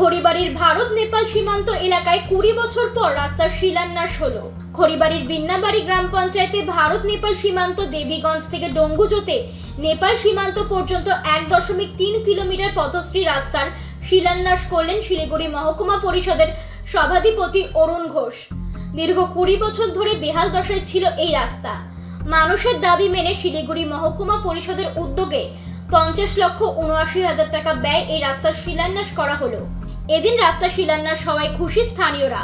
খড়িবাড়ির ভারত নেপাল সীমান্ত এলাকায় 20 বছর পর রাস্তার শিলান্যাস হলো। খড়িবাড়ির বিন্নাবাড়ি গ্রাম পঞ্চায়েতে ভারত নেপাল সীমান্ত দেবীগঞ্জ থেকে ডঙ্গুজোতে নেপাল সীমান্ত পর্যন্ত 1.3 কিলোমিটার পথশ্রী রাস্তার শিলান্যাস করলেন শিলিগুড়ি মহকুমা পরিষদের সভাধিপতি অরুণ ঘোষ। দীর্ঘ 20 বছর ধরে বেহাল দশায় ছিল এই রাস্তা। মানুষের দাবি মেনে শিলিগুড়ি মহকুমা পরিষদের উদ্যোগে 50,79,000 টাকা ব্যয় এই রাস্তার শিলান্যাস করা হলো। এদিন রাস্তা শিলান্যাস হওয়ায় খুশি স্থানীয়রা।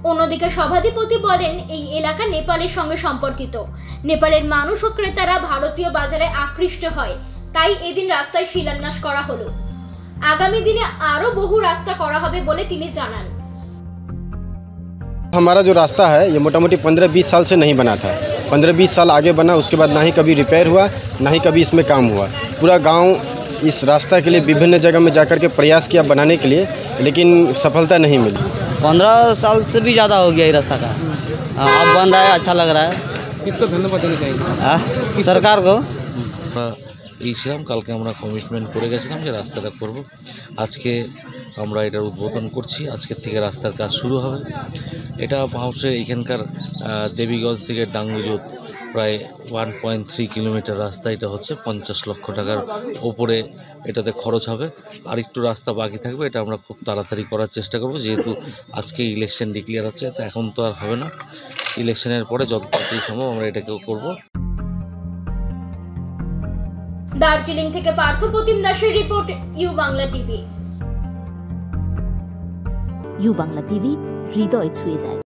অন্যদিকে সভাধিপতি বলেন, এই এলাকা নেপালের সঙ্গে সম্পর্কিত। নেপালের মানুষ ও ক্রেতারা ভারতীয় বাজারে আকৃষ্ট হয়, তাই এদিন রাস্তায় শিলান্যাস করা হলো। আগামী দিনে আরো বহু রাস্তা করা হবে বলে তিনি জানান। हमारा जो रास्ता है ये मोटा मोटी 15-20 साल से नहीं बना था। 15-20 साल आगे बना, उसके बाद ना ही कभी रिपेयर हुआ, ना ही कभी इसमें काम हुआ। पूरा गांव इस रास्ता के लिए विभिन्न जगह में जाकर के प्रयास किया बनाने के लिए, लेकिन सफलता नहीं मिली। 15 साल से भी ज़्यादा हो गया ये रास्ता का। अब बन रहा है, अच्छा लग रहा है। किसको धन्यवाद देना चाहिए? सरकार को। এই ছিলাম, কালকে আমরা কমিটমেন্ট করে গেছিলাম যে রাস্তাটা করব। আজকে আমরা এটার উদ্বোধন করছি। আজকের থেকে রাস্তার কাজ শুরু হবে। এটা মানুষের এখানকার দেবীগঞ্জ থেকে ডাঙ্গুজোত প্রায় 1.3 কিলোমিটার রাস্তা। এটা হচ্ছে 50 লক্ষ টাকার ওপরে এটাতে খরচ হবে। আর একটু রাস্তা বাকি থাকবে, এটা আমরা খুব তাড়াতাড়ি করার চেষ্টা করব। যেহেতু আজকে ইলেকশন ডিক্লেয়ার হচ্ছে, তো এখন তো আর হবে না। ইলেকশনের পরে যত তাড়াতাড়ি সম্ভব আমরা এটাকেও করব। দার্জিলিং থেকে পার্থপ্রতিম দাসের report, U Bangla TV. U Bangla TV হৃদয় ছুঁয়ে যায়।